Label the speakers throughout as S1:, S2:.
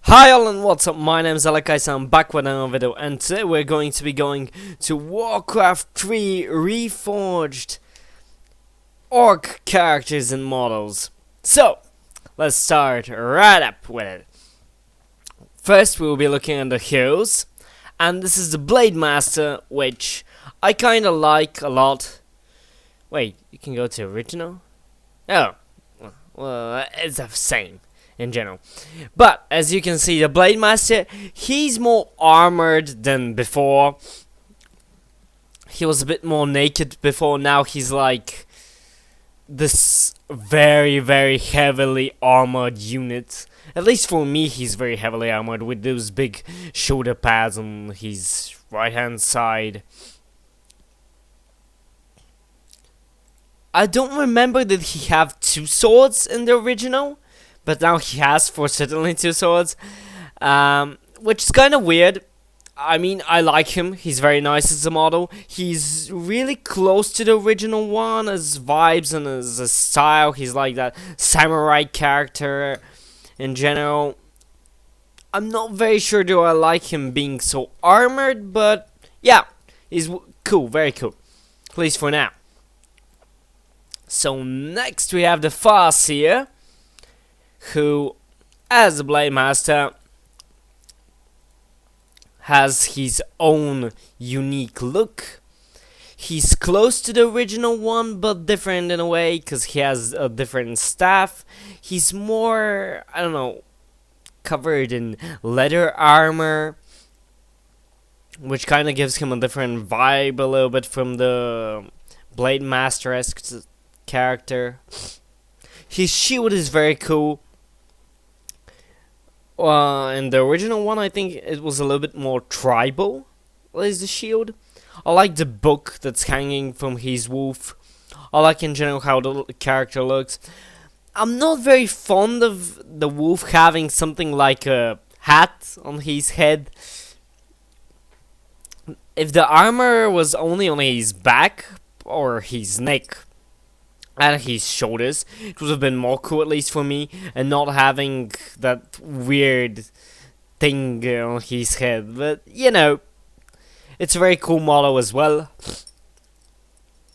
S1: Hi all and what's up, my name is Alekais, I'm back with another video, and today we're going to be going to Warcraft 3 Reforged Orc characters and models. So, let's start right up with it. First we will be looking at the heroes, and this is the Blade Master, which I kinda like a lot. Wait, you can go to original? Oh, well, it's the same in general. But as you can see, the Blade Master, he's more armored than before. He was a bit more naked before, now he's like this very heavily armored unit. At least for me, he's very heavily armored with those big shoulder pads on his right hand side. I don't remember did he have two swords in the original, but now he has for certainly two swords, which is kind of weird. I mean, I like him, he's very nice as a model. He's really close to the original one as vibes and as a style. He's like that samurai character in general. I'm not very sure do I like him being so armored, but yeah, he's cool, very cool, at least for now. So next we have the Farseer, who, as a Blade Master, has his own unique look. He's close to the original one, but different in a way, because he has a different staff. He's more, I don't know, covered in leather armor, which kind of gives him a different vibe a little bit from the Blade Master-esque character. His shield is very cool. In the original one, I think it was a little bit more tribal, is the shield. I like the book that's hanging from his wolf. I like in general how the character looks. I'm not very fond of the wolf having something like a hat on his head. If the armor was only on his back or his neck and his shoulders, it would have been more cool, at least for me, and not having that weird thing on his head. But you know, it's a very cool model as well.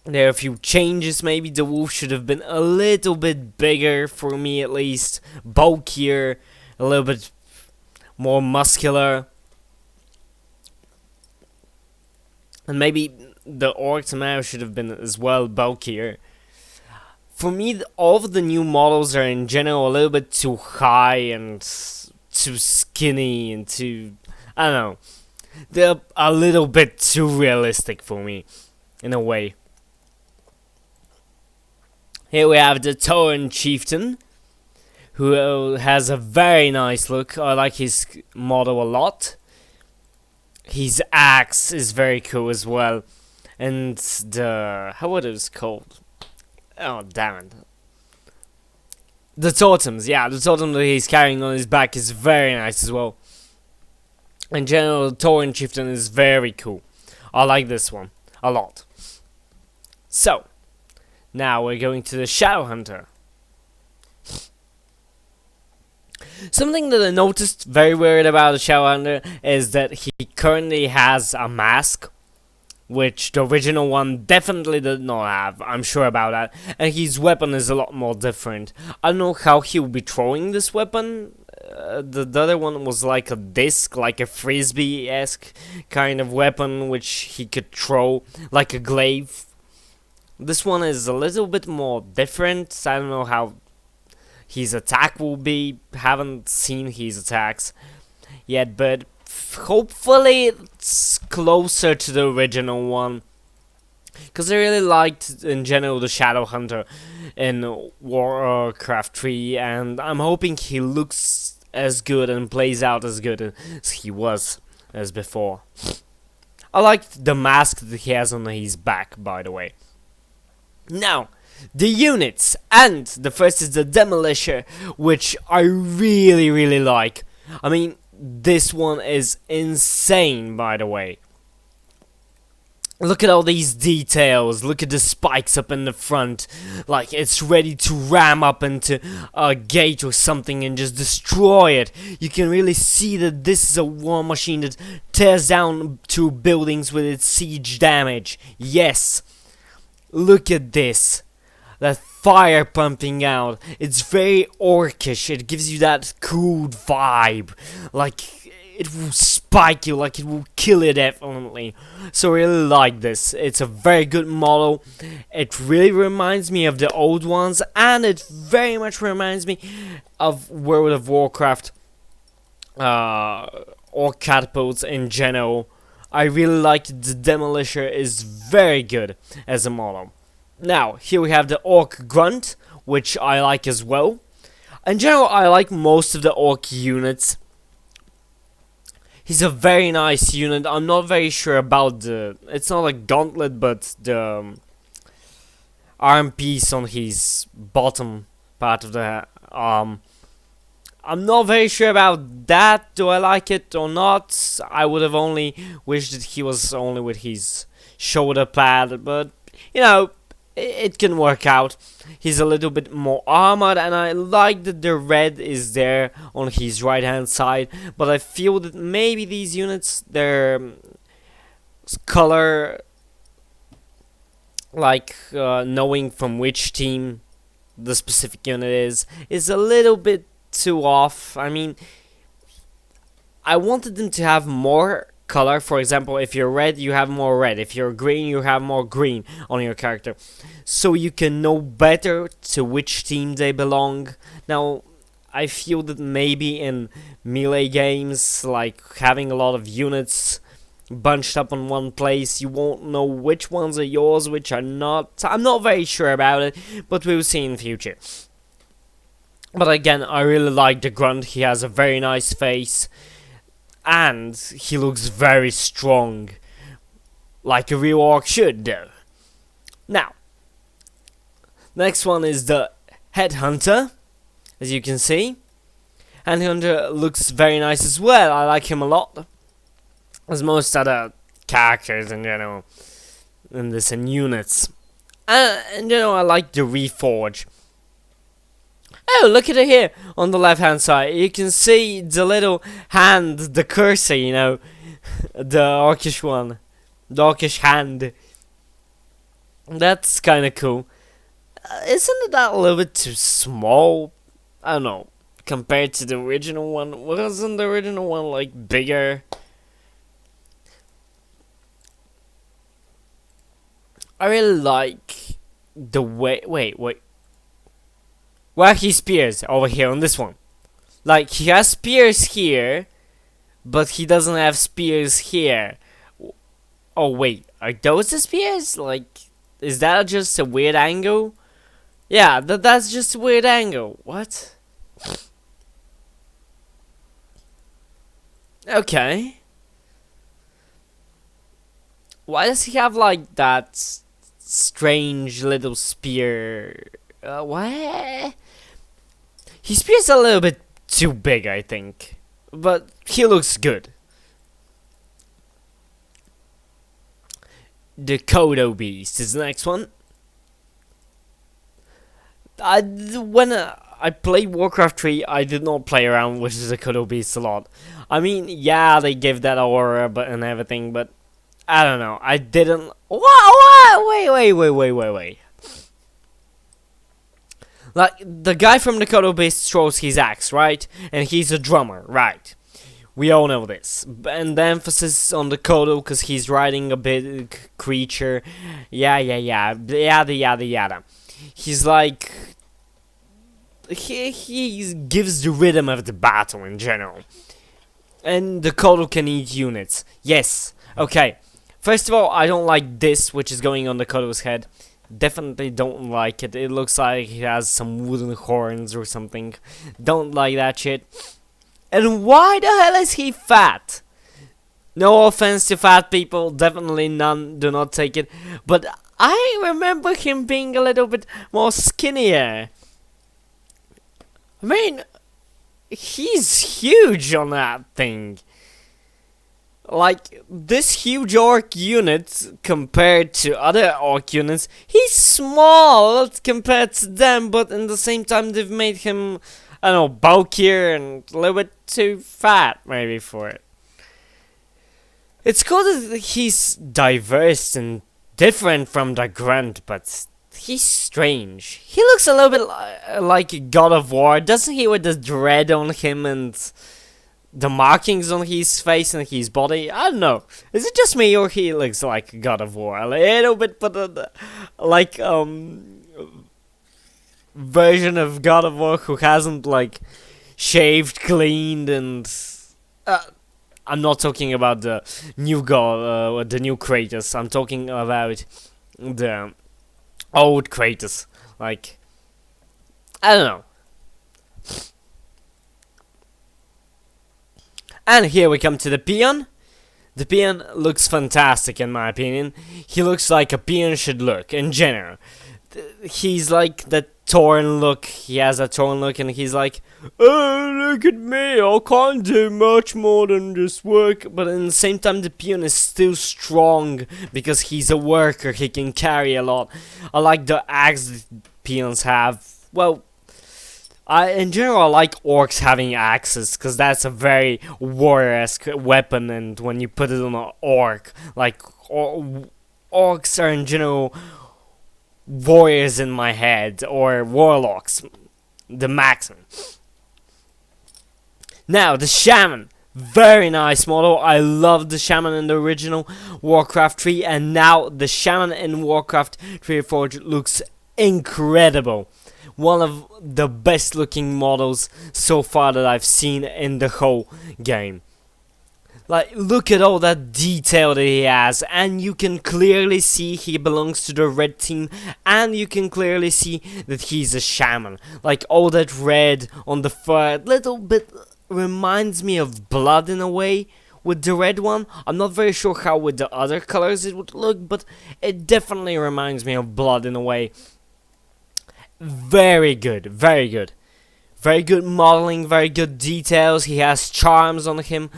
S1: There are a few changes. Maybe the wolf should have been a little bit bigger, for me at least, bulkier, a little bit more muscular, and maybe the orc somehow should have been as well bulkier. For me, all of the new models are in general a little bit too high and too skinny and too, I don't know, they're a little bit too realistic for me, in a way. Here we have the Tauren Chieftain, who has a very nice look. I like his model a lot. His axe is very cool as well. And the, how it is called? Oh, damn it. The totems, yeah, the totem that he's carrying on his back is very nice as well. In general, the Tauren Chieftain is very cool. I like this one a lot. So, now we're going to the Shadow Hunter. Something that I noticed very weird about the Shadow Hunter is that he currently has a mask, which the original one definitely did not have, I'm sure about that. And his weapon is a lot more different. I don't know how he will be throwing this weapon. The other one was like a disc, like a frisbee-esque kind of weapon, which he could throw like a glaive. This one is a little bit more different. I don't know how his attack will be. Haven't seen his attacks yet, but hopefully it's closer to the original one, because I really liked in general the Shadow Hunter in Warcraft 3, and I'm hoping he looks as good and plays out as good as he was as before. I liked the mask that he has on his back, by the way. Now, the units, and the first is the Demolisher, which I really like. I mean, this one is insane, by the way. Look at all these details. Look at the spikes up in the front. Like it's ready to ram up into a gate or something and just destroy it. You can really see that this is a war machine that tears down two buildings with its siege damage. Yes. Look at this. That fire pumping out. It's very orcish. It gives you that crude vibe. Like it will spike you, like it will kill you definitely. So I really like this. It's a very good model. It really reminds me of the old ones, and it very much reminds me of World of Warcraft or catapults in general. I really like it. The Demolisher is very good as a model. Now, here we have the Orc Grunt, which I like as well. In general, I like most of the Orc units. He's a very nice unit. I'm not very sure about the... It's not a gauntlet, but the arm piece on his bottom part of the arm. I'm not very sure about that. Do I like it or not? I would have only wished that he was only with his shoulder pad, but, you know, it can work out. He's a little bit more armored, and I like that the red is there on his right hand side, but I feel that maybe these units, their color, like knowing from which team the specific unit is a little bit too off. I mean, I wanted them to have more color. For example, if you're red, you have more red. If you're green, you have more green on your character, so you can know better to which team they belong. Now, I feel that maybe in melee games, like having a lot of units bunched up on one place, you won't know which ones are yours, which are not. I'm not very sure about it, but we'll see in the future. But again, I really like the Grunt. He has a very nice face, and he looks very strong, like a real orc should do. Now, next one is the Headhunter, as you can see. Headhunter looks very nice as well. I like him a lot, as most other characters in general, in this and units. In general, I like the Reforged. Oh, look at it here on the left hand side. You can see the little hand, the cursor, you know, the orcish one, the orcish hand. That's kind of cool. Isn't it that a little bit too small? I don't know, compared to the original one. Wasn't the original one like bigger? I really like the way. Wait. Where he spears over here on this one. Like, he has spears here, but he doesn't have spears here. Oh wait, are those the spears? Like, is that just a weird angle? Yeah, that's just a weird angle. What? Okay. Why does he have like that strange little spear? What? His spear's a little bit too big, I think. But he looks good. The Kodo Beast is the next one. When I played Warcraft 3, I did not play around with the Kodo Beast a lot. I mean, yeah, they give that aura and everything, but I don't know. I didn't... What? Wait. Like, the guy from the Kodo Beast throws his axe, right? And he's a drummer, right? We all know this. And the emphasis on the Kodo, because he's riding a big creature. Yada. He's like... He gives the rhythm of the battle in general. And the Kodo can eat units. Yes. Okay. First of all, I don't like this, which is going on the Kodo's head. Definitely don't like it. It looks like he has some wooden horns or something. Don't like that shit. And why the hell is he fat? No offense to fat people, definitely none, do not take it. But I remember him being a little bit more skinnier. I mean, he's huge on that thing. Like, this huge orc unit compared to other orc units, he's small compared to them, but in the same time they've made him, I don't know, bulkier and a little bit too fat maybe for it. It's cool that he's diverse and different from the Grunt, but he's strange. He looks a little bit like God of War, doesn't he, with the dread on him and the markings on his face and his body? I don't know. Is it just me or he looks like God of War? A little bit, but like version of God of War who hasn't like shaved, cleaned, and I'm not talking about the new God, the new Kratos. I'm talking about the old Kratos. Like, I don't know. And here we come to the peon. The peon looks fantastic in my opinion. He looks like a peon should look in general. He's like that torn look. He has a torn look and he's like, oh, look at me, I can't do much more than just work. But at the same time the peon is still strong because he's a worker. He can carry a lot. I like the axe that peons have. Well, in general, I like orcs having axes, because that's a very warrior-esque weapon, and when you put it on an orc, like, orcs are in general warriors in my head, or warlocks, the maximum. Now, the shaman. Very nice model. I love the shaman in the original Warcraft 3, and now the shaman in Warcraft 3 Reforged looks incredible. One of the best looking models so far that I've seen in the whole game. Like, look at all that detail that he has, and you can clearly see he belongs to the red team, and you can clearly see that he's a shaman. Like, all that red on the fur, little bit reminds me of blood in a way with the red one. I'm not very sure how with the other colors it would look, but it definitely reminds me of blood in a way. Very good, very good. Very good modeling, very good details. He has charms on him.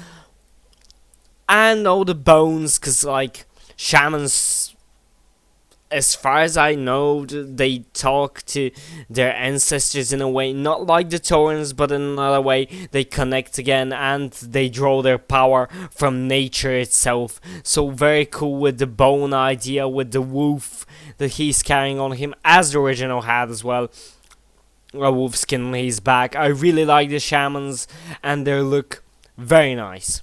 S1: And all the bones, because, like, shamans, as far as I know, they talk to their ancestors in a way, not like the Taurens, but in another way, they connect again, and they draw their power from nature itself. So very cool with the bone idea, with the wolf that he's carrying on him, as the original had as well. A wolf skin on his back. I really like the shamans, and their look very nice.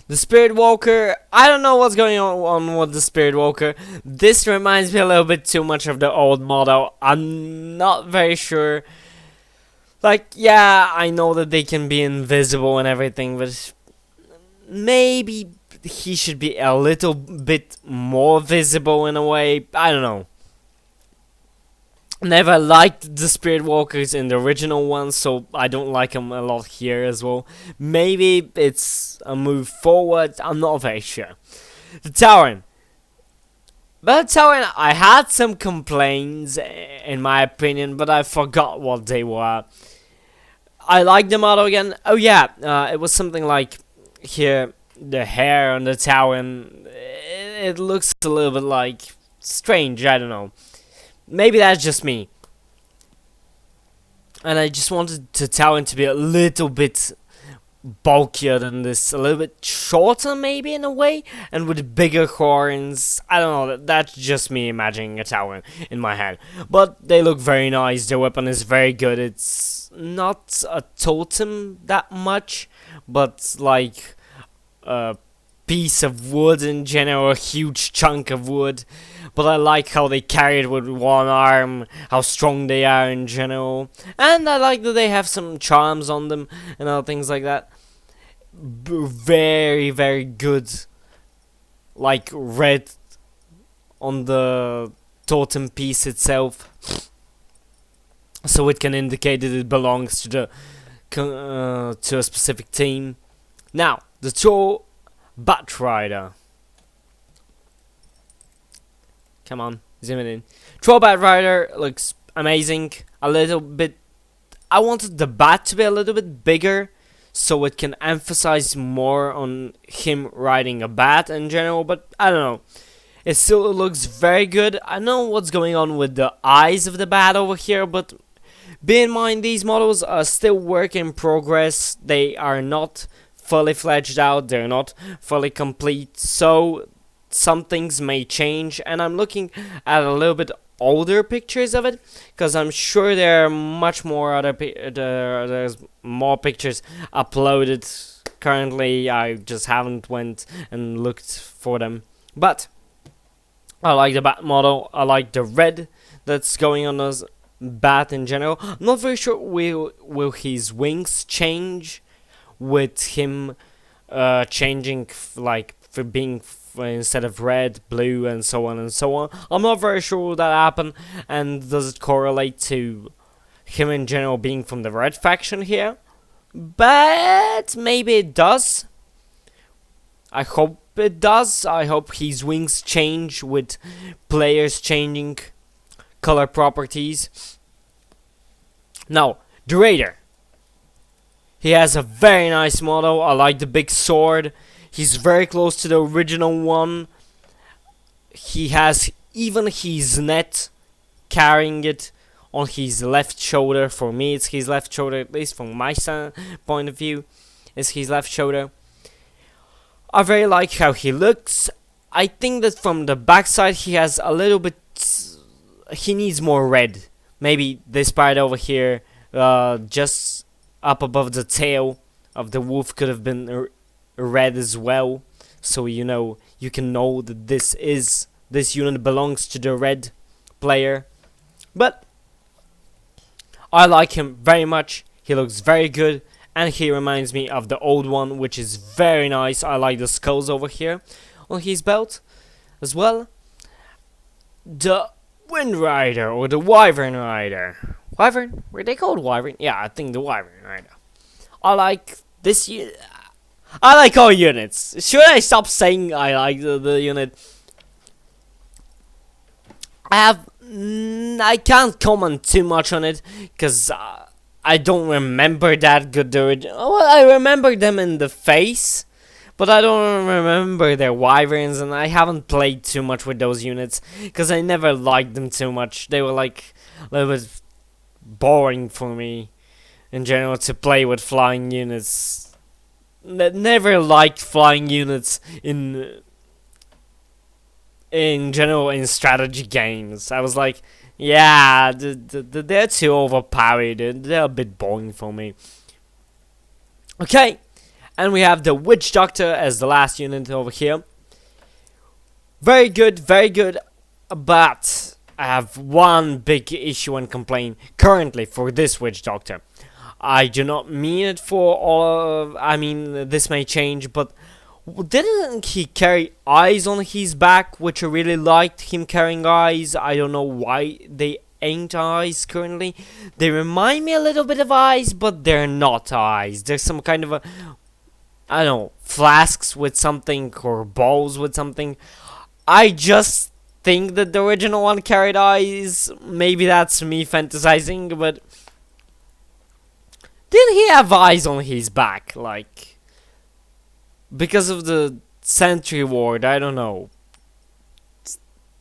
S1: The Spirit Walker, I don't know what's going on with the Spirit Walker. This reminds me a little bit too much of the old model. I'm not very sure. Like, yeah, I know that they can be invisible and everything, but maybe he should be a little bit more visible in a way. I don't know. Never liked the Spirit Walkers in the original one, so I don't like them a lot here as well. Maybe it's a move forward, I'm not very sure. The Tauren. But Tauren, I had some complaints, in my opinion, but I forgot what they were. I like the model again. Oh yeah, it was something like here, the hair on the Tauren. It looks a little bit like strange, I don't know. Maybe that's just me. And I just wanted the Tauren to be a little bit bulkier than this. A little bit shorter maybe in a way. And with bigger horns. I don't know. That's just me imagining a Tauren in my head. But they look very nice. Their weapon is very good. It's not a totem that much. But like a piece of wood in general. A huge chunk of wood. But I like how they carry it with one arm, how strong they are in general. And I like that they have some charms on them and other things like that. Very, very good. Like red on the totem piece itself. So it can indicate that it belongs to a specific team. Now, the Troll Bat Rider. Come on, zoom it in. Troll Bat Rider looks amazing. A little bit. I wanted the bat to be a little bit bigger, so it can emphasize more on him riding a bat in general, but I don't know. It still looks very good. I know what's going on with the eyes of the bat over here, but bear in mind these models are still work in progress. They are not fully fledged out, they're not fully complete, so some things may change, and I'm looking at a little bit older pictures of it, because I'm sure there are much more other there's more pictures uploaded currently. I just haven't went and looked for them, but I like the bat model. I like the red that's going on this bat in general. I'm not very sure will his wings change with him changing like for being instead of red, blue, and so on and so on. I'm not very sure will that happen, and does it correlate to him in general being from the red faction here? But maybe it does. I hope it does. I hope his wings change with players changing color properties. Now, the Raider. He has a very nice model. I like the big sword. He's very close to the original one. He has even his net carrying it on his left shoulder. For me, it's his left shoulder, at least from my point of view, it's his left shoulder. I very like how he looks. I think that from the backside he has a little bit, he needs more red. Maybe this part over here, just up above the tail of the wolf, could have been red as well, so you can know that this unit belongs to the red player. But I like him very much. He looks very good, and he reminds me of the old one, which is very nice. I like the skulls over here on his belt as well. The Wind Rider, or the Wyvern Rider. Wyvern? Were they called Wyvern? Yeah, I think the Wyvern Rider. I like this unit. I like all units. Should I stop saying I like the unit? I can't comment too much on it, because I don't remember that good. Well, I remember them in the face, but I don't remember their wyverns, and I haven't played too much with those units, because I never liked them too much. They were like a little bit boring for me in general to play with flying units. Never liked flying units in general in strategy games. I was like, yeah, they're too overpowered. They're a bit boring for me. Okay, and we have the Witch Doctor as the last unit over here. Very good, but I have one big issue and complaint currently for this Witch Doctor. I do not mean it for all of, I mean, this may change, but didn't he carry eyes on his back, which I really liked him carrying eyes. I don't know why they ain't eyes currently. They remind me a little bit of eyes, but they're not eyes. There's some kind of I don't know, flasks with something, or balls with something. I just think that the original one carried eyes. Maybe that's me fantasizing, but did he have eyes on his back, like, because of the sentry ward? I don't know.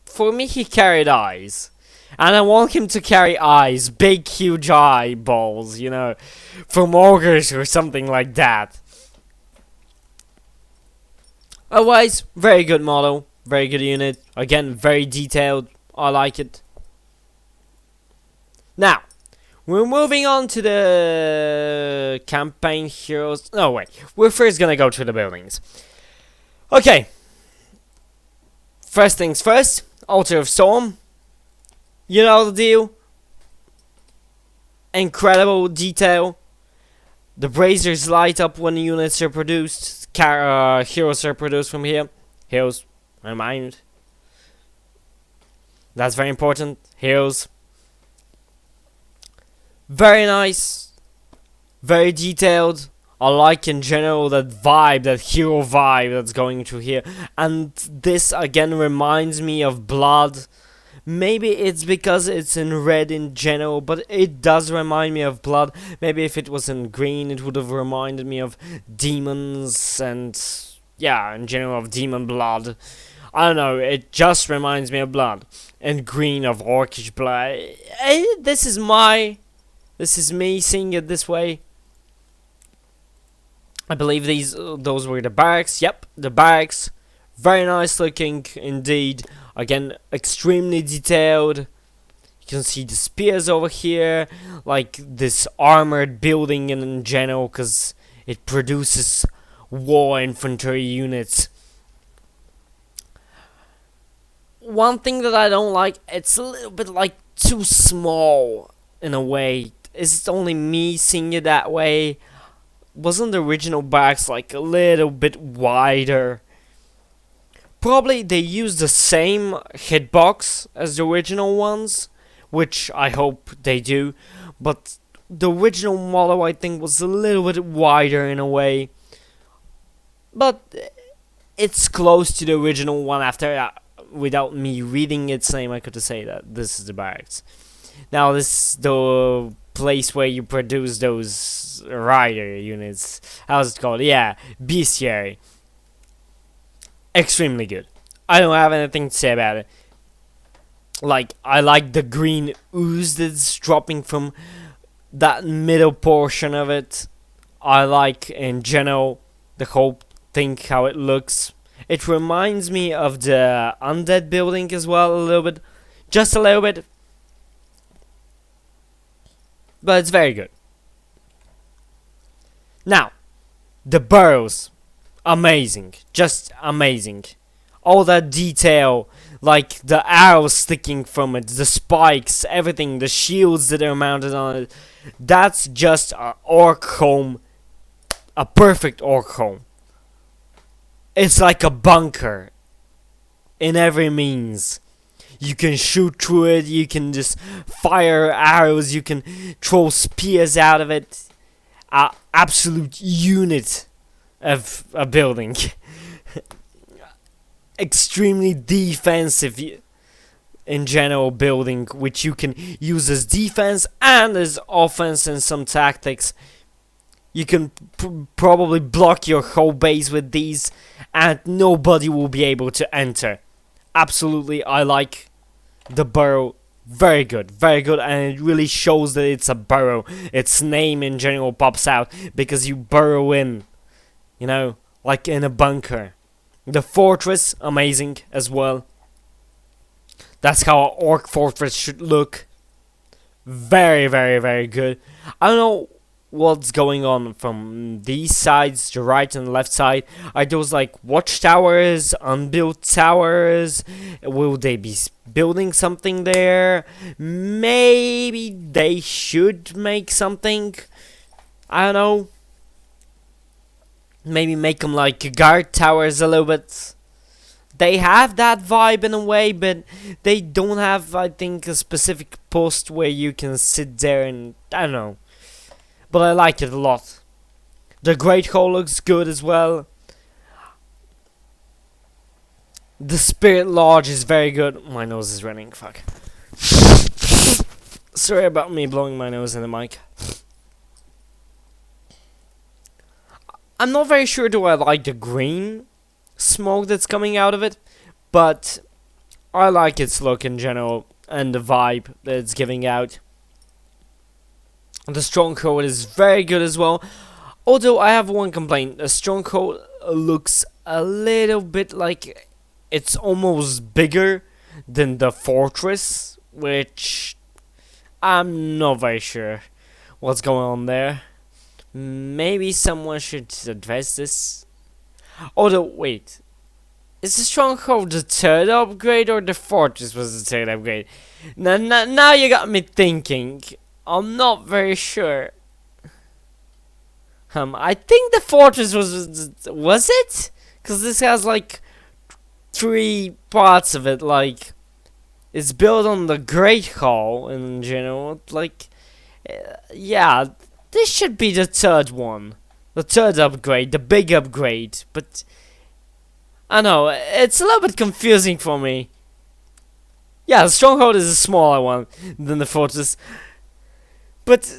S1: For me, he carried eyes, and I want him to carry eyes, big, huge eyeballs, from ogres or something like that. Otherwise, very good model, very good unit. Again, very detailed. I like it. Now, we're moving on to the campaign heroes. No, wait. We're first gonna go to the buildings. Okay. First things first. Altar of Storm. You know the deal. Incredible detail. The braziers light up when the units are produced. Heroes are produced from here. Heroes, remind. That's very important. Heroes. Very nice, very detailed. I like in general that vibe, that hero vibe that's going through here. And this again reminds me of Blood, Maybe it's because it's in red in general, but it does remind me of blood. Maybe if it was in green, it would have reminded me of demons and, yeah, in general of demon blood. I don't know, it just reminds me of blood. And green of orcish blood. This is me seeing it this way. I believe those were the barracks. Yep, the barracks. Very nice looking indeed. Again, extremely detailed. You can see the spears over here, like this armored building in general, because it produces war infantry units. One thing that I don't like, it's a little bit like too small in a way. Is it only me seeing it that way? Wasn't the original barracks like a little bit wider? Probably they used the same hitbox as the original ones, which I hope they do, but the original model I think was a little bit wider in a way. But it's close to the original one after, without me reading its name, I could say that this is the barracks. Now this is the place where you produce those rider units. How's it called? Yeah, bestiary. Extremely good. I don't have anything to say about it. Like, I like the green ooze that's dropping from that middle portion of it. I like, in general, the whole thing, how it looks. It reminds me of the undead building as well, a little bit. Just a little bit. But it's very good. Now, the burrows. Amazing. Just amazing. All that detail, like the arrows sticking from it, the spikes, everything, the shields that are mounted on it. That's just an orc home. A perfect orc home. It's like a bunker. In every means. You can shoot through it, you can just fire arrows, you can throw spears out of it. An absolute unit of a building. Extremely defensive in general building, which you can use as defense and as offense in some tactics. You can probably block your whole base with these and nobody will be able to enter. Absolutely, I like the burrow. Very good, and it really shows that it's a burrow. Its name in general pops out because you burrow in, you know, like in a bunker. The fortress, amazing as well. That's how an orc fortress should look. Very, very good. I don't know what's going on from these sides, the right and left side. Are those like watchtowers, unbuilt towers? Will they be building something there? Maybe they should make something. I don't know. Maybe make them like guard towers a little bit. They have that vibe in a way, but they don't have, I think, a specific post where you can sit there and, I don't know. But I like it a lot. The Great Hall looks good as well. The Spirit Lodge is very good. My nose is running, fuck. Sorry about me blowing my nose in the mic. I'm not very sure do I like the green smoke that's coming out of it, but I like its look in general and the vibe that it's giving out. The stronghold is very good as well, although I have one complaint. The stronghold looks a little bit like it's almost bigger than the fortress, which I'm not very sure what's going on there. Maybe someone should address this. Although, wait. Is the stronghold the third upgrade or the fortress was the third upgrade? Now you got me thinking. I'm not very sure. I think the fortress was it? Because this has like 3 parts of it. Like, it's built on the Great Hall in general. Like, yeah, this should be the third one. The third upgrade, the big upgrade. But I know, it's a little bit confusing for me. Yeah, the stronghold is a smaller one than the fortress. But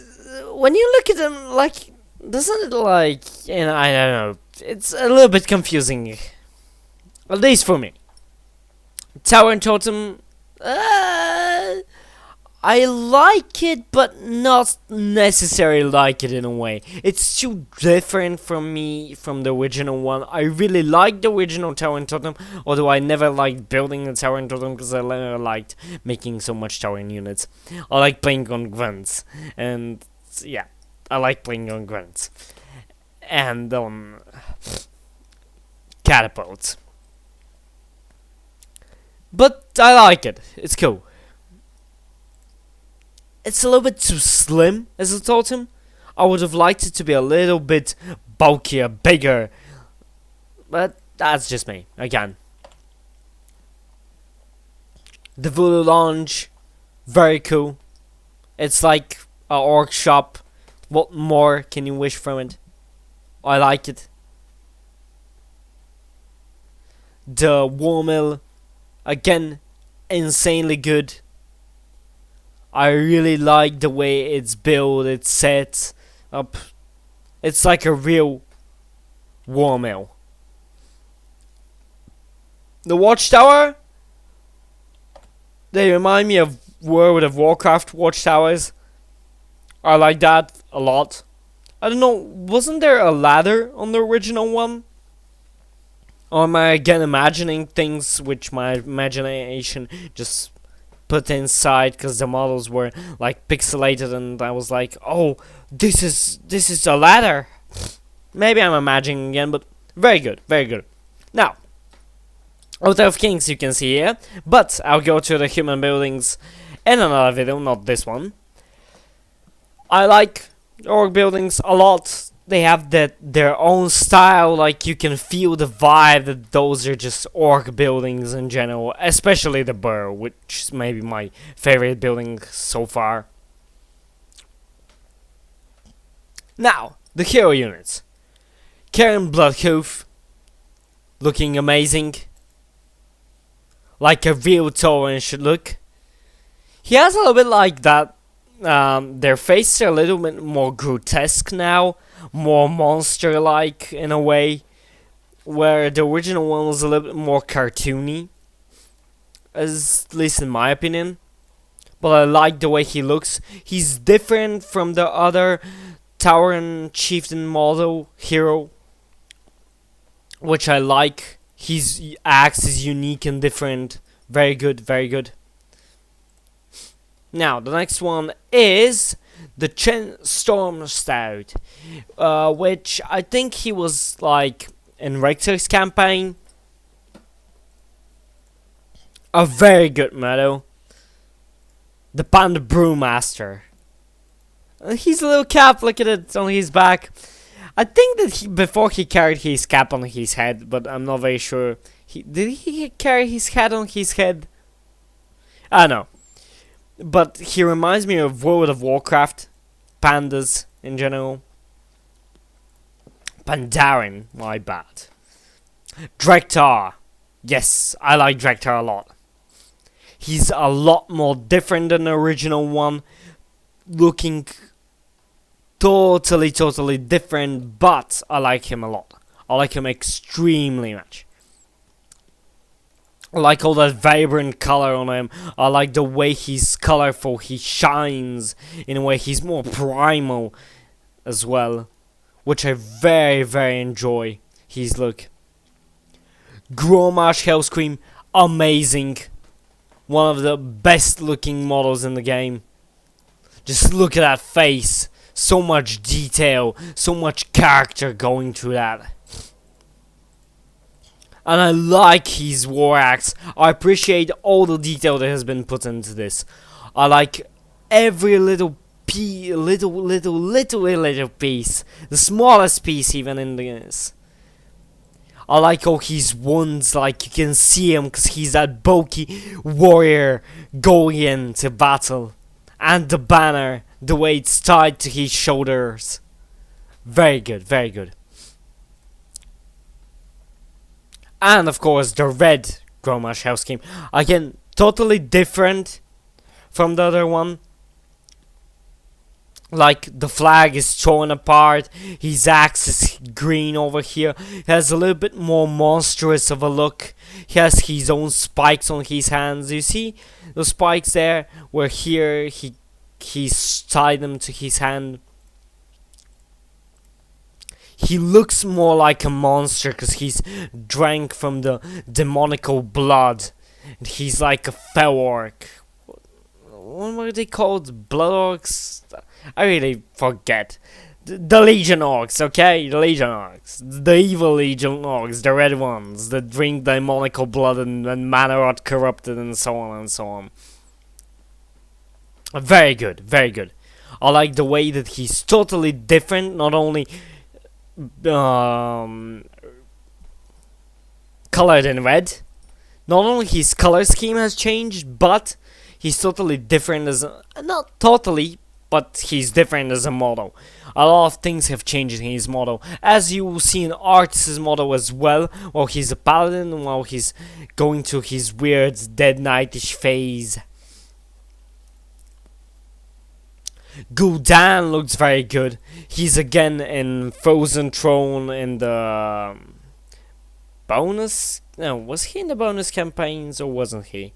S1: when you look at them, like, doesn't it like, I don't know, it's a little bit confusing. At least for me. Tower and Totem, I like it, but not necessarily like it in a way. It's too different from the original one. I really like the original Tower and Totem, although I never liked building the Tower and Totem because I never liked making so much towering units. I like playing on grunts, and yeah, I like playing on grunts. And on catapults. But I like it, it's cool. It's a little bit too slim as a totem. I would have liked it to be a little bit bulkier, bigger. But that's just me, again. The Voodoo Lounge, very cool. It's like a orc shop. What more can you wish from it? I like it. The War Mill, again, insanely good. I really like the way it's built, it's set up. It's like a real war mill. The Watchtower, they remind me of World of Warcraft watchtowers. I like that a lot. I don't know, wasn't there a ladder on the original one? Or am I again imagining things which my imagination just put inside because the models were like pixelated, and I was like, oh, this is a ladder. Maybe I'm imagining again, but very good, very good. Now, Altar of Kings you can see here, but I'll go to the human buildings in another video, not this one. I like orc buildings a lot. They have their own style, like you can feel the vibe that those are just orc buildings in general, especially the Burrow, which is maybe my favorite building so far. Now, the hero units. Karen Bloodhoof, looking amazing, like a real Tauren should look. He has a little bit like that. Their faces are a little bit more grotesque now, more monster-like in a way, where the original one was a little bit more cartoony, at least in my opinion. But I like the way he looks. He's different from the other Tauren Chieftain model hero, which I like. His axe is unique and different. Very good, very good. Now, the next one is the Chen Storm Stout, which I think he was like in Richter's campaign. A very good medal. The Panda Brewmaster. He's a little cap, look at it on his back. I think that before he carried his cap on his head, but I'm not very sure. Did he carry his hat on his head? I don't know. But he reminds me of World of Warcraft. Pandas in general. Pandaren, my bad. Drektar. Yes, I like Drektar a lot. He's a lot more different than the original one. Looking totally different, but I like him a lot. I like him extremely much. I like all that vibrant color on him. I like the way he's colorful. He shines in a way. He's more primal as well, which I very enjoy his look. Grommash Hellscream, amazing. One of the best looking models in the game. Just look at that face. So much detail, so much character going through that. And I like his war axe. I appreciate all the detail that has been put into this. I like every little piece, little piece. The smallest piece even in this. I like all his wounds, like you can see him because he's that bulky warrior going into battle. And the banner, the way it's tied to his shoulders. Very good, very good. And of course the red Grommash Hellscream. Again, totally different from the other one. Like, the flag is torn apart, his axe is green over here, he has a little bit more monstrous of a look, he has his own spikes on his hands. You see the spikes there, where here he's tied them to his hand. He looks more like a monster because he's drank from the demonical blood, and he's like a fell orc. What were they called? Blood orcs? I really forget. The Legion orcs, okay? The Legion orcs. The evil Legion orcs, the red ones that drink demonical blood and mana rot corrupted and so on and so on. Very good, very good. I like the way that he's totally different, not only colored in red. Not only his color scheme has changed, but he's totally different as not totally, but he's different as a model. A lot of things have changed in his model, as you will see in Artis' model as well, while he's a paladin, while he's going through his weird Dead Knight-ish phase. Gul'dan looks very good. He's again in Frozen Throne in the bonus. No, was he in the bonus campaigns or wasn't he?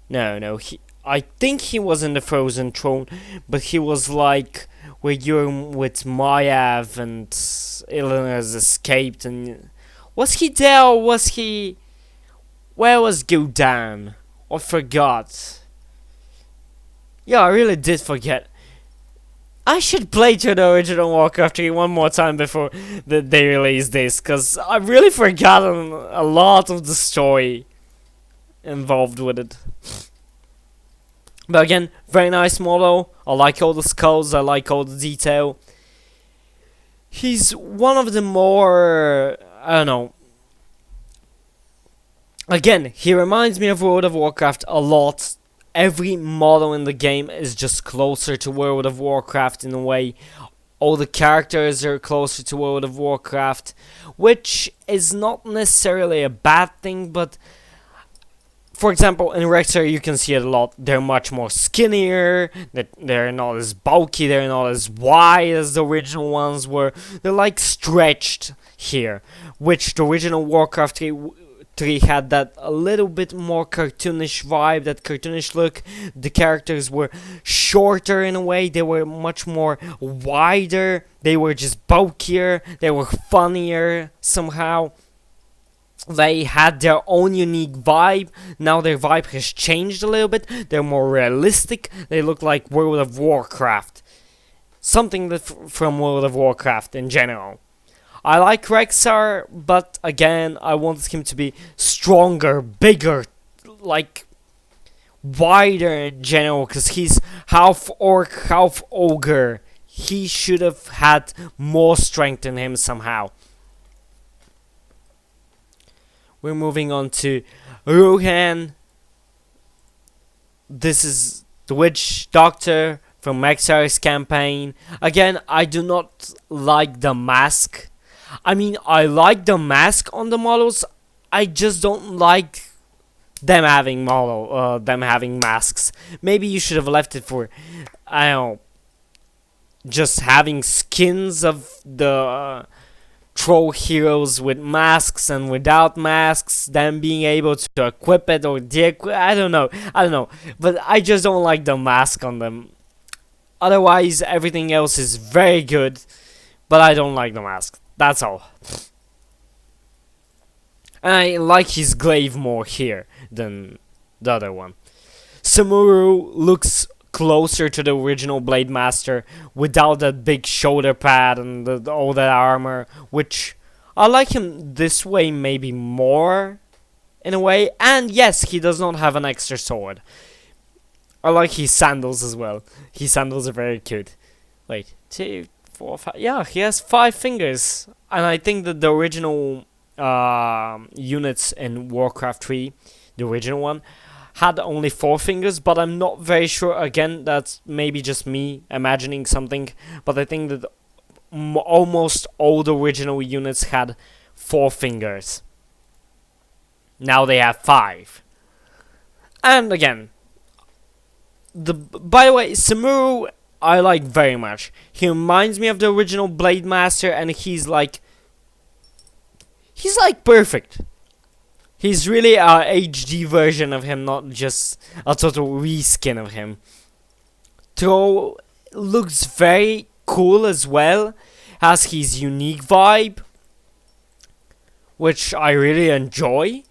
S1: No. I think he was in the Frozen Throne, but he was like where you're with Mayav and Ilana has escaped. And was he there or was he? Where was Gul'dan? I forgot. Yeah, I really did forget. I should play through the original Warcraft 3 one more time before they release this, because I've really forgotten a lot of the story involved with it. But again, very nice model. I like all the skulls, I like all the detail. He's one of the more, I don't know. Again, he reminds me of World of Warcraft a lot. Every model in the game is just closer to World of Warcraft in a way. All the characters are closer to World of Warcraft, which is not necessarily a bad thing, but for example, in Rexar you can see it a lot. They're much more skinnier, they're not as bulky, they're not as wide as the original ones were. They're like stretched here, which the original Warcraft 3 had that a little bit more cartoonish vibe, that cartoonish look. The characters were shorter in a way, they were much more wider, they were just bulkier, they were funnier somehow. They had their own unique vibe. Now their vibe has changed a little bit, they're more realistic, they look like World of Warcraft. Something that from World of Warcraft in general. I like Rexar, but again, I wanted him to be stronger, bigger, like wider in general, because he's half orc, half ogre. He should have had more strength in him somehow. We're moving on to Rohan. This is the Witch Doctor from Rexar's campaign. Again, I do not like the mask. I mean, I like the mask on the models. I just don't like them having masks. Maybe you should have left it for, I don't know, just having skins of the troll heroes with masks and without masks, then being able to equip it or de-equip. I don't know. But I just don't like the mask on them. Otherwise, everything else is very good, but I don't like the mask. That's all. And I like his glaive more here than the other one. Samuru looks closer to the original Blade Master without that big shoulder pad and all that armor, which I like him this way maybe more in a way. And yes, he does not have an extra sword. I like his sandals as well. His sandals are very cute. Wait, 2, 4, 5. Yeah, he has 5 fingers. And I think that the original units in Warcraft 3, the original one, had only 4 fingers, but I'm not very sure. Again, that's maybe just me imagining something, but I think that almost all the original units had 4 fingers. Now they have 5. And again, by the way, Samuru I like very much. He reminds me of the original Blade Master, and he's like perfect. He's really a HD version of him, not just a total reskin of him. Tro looks very cool as well, has his unique vibe, which I really enjoy.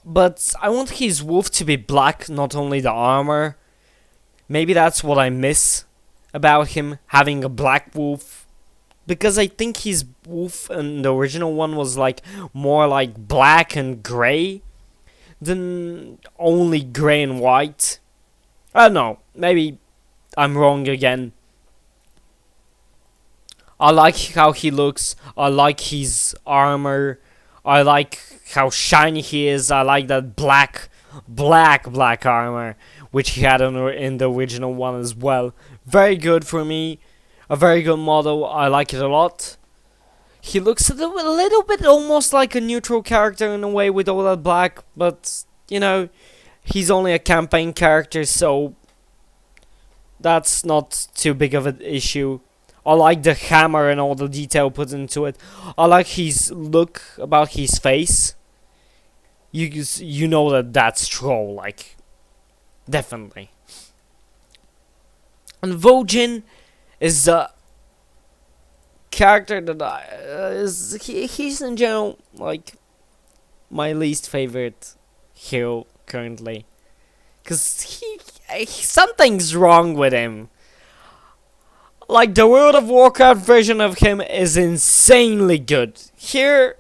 S1: But I want his wolf to be black, not only the armor. Maybe that's what I miss about him, having a black wolf. Because I think his wolf in the original one was like more like black and grey than only grey and white. I don't know, maybe I'm wrong again. I like how he looks, I like his armor, I like how shiny he is, I like that black armor, which he had in the original one as well. Very good for me, a very good model, I like it a lot. He looks a little bit almost like a neutral character in a way with all that black, but, you know, he's only a campaign character, so that's not too big of an issue. I like the hammer and all the detail put into it. I like his look about his face. You know that's troll, like, definitely. And Vojin is the character that he's in general like my least favorite hero currently, cause something's wrong with him. Like, the World of Warcraft version of him is insanely good. Here,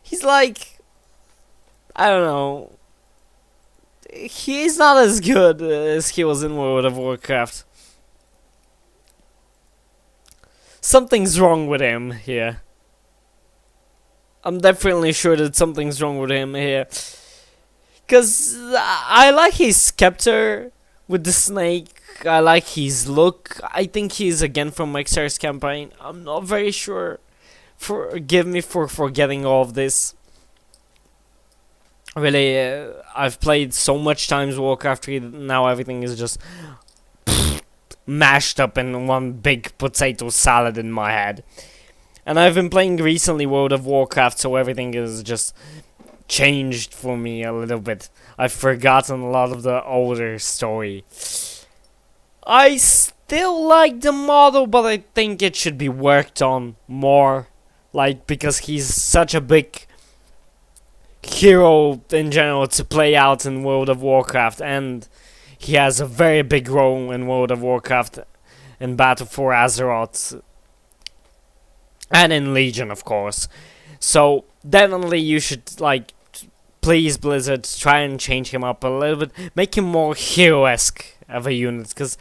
S1: he's like, I don't know. He's not as good as he was in World of Warcraft. Something's wrong with him here. I'm definitely sure that something's wrong with him here. Because I like his scepter with the snake. I like his look. I think he's again from Mixer's campaign. I'm not very sure. Forgive me for forgetting all of this. Really, I've played so much times Warcraft 3 that now everything is just mashed up in one big potato salad in my head. And I've been playing recently World of Warcraft, so everything is just changed for me a little bit. I've forgotten a lot of the older story. I still like the model, but I think it should be worked on more. Like, because he's such a big hero in general to play out in World of Warcraft, and he has a very big role in World of Warcraft in Battle for Azeroth and in Legion, of course. So definitely you should, like, please Blizzard, try and change him up a little bit, make him more hero-esque of a unit, because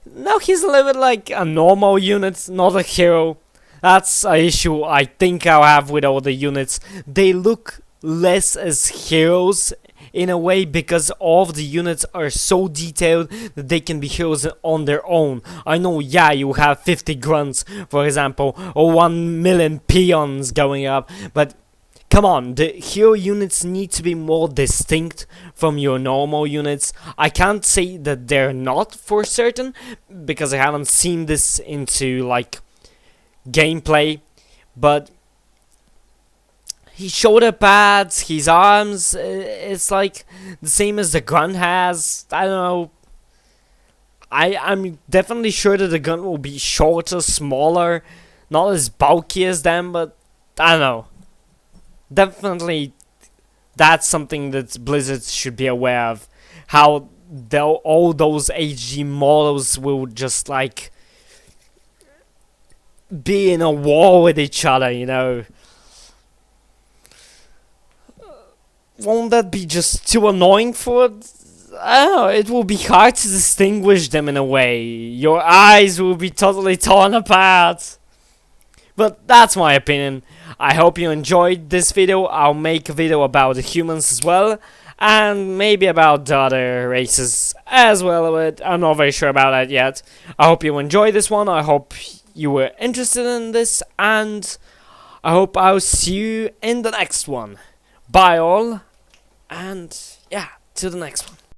S1: now he's a little bit like a normal unit, not a hero. That's an issue I think I'll have with all the units. They look less as heroes in a way because all of the units are so detailed that they can be heroes on their own. I know, yeah, you have 50 grunts, for example, or 1 million peons going up, but come on, the hero units need to be more distinct from your normal units. I can't say that they're not for certain, because I haven't seen this into, like, gameplay, but his shoulder pads, his arms, it's like the same as the gun has. I don't know. I'm definitely sure that the gun will be shorter, smaller, not as bulky as them, but I don't know. Definitely, that's something that Blizzard should be aware of. How all those HD models will just, like, be in a war with each other, you know. Won't that be just too annoying for it? I don't know, it will be hard to distinguish them in a way. Your eyes will be totally torn apart. But that's my opinion. I hope you enjoyed this video. I'll make a video about the humans as well, and maybe about the other races as well, but I'm not very sure about that yet. I hope you enjoyed this one. I hope you were interested in this, and I hope I'll see you in the next one. Bye all, and yeah, to the next one.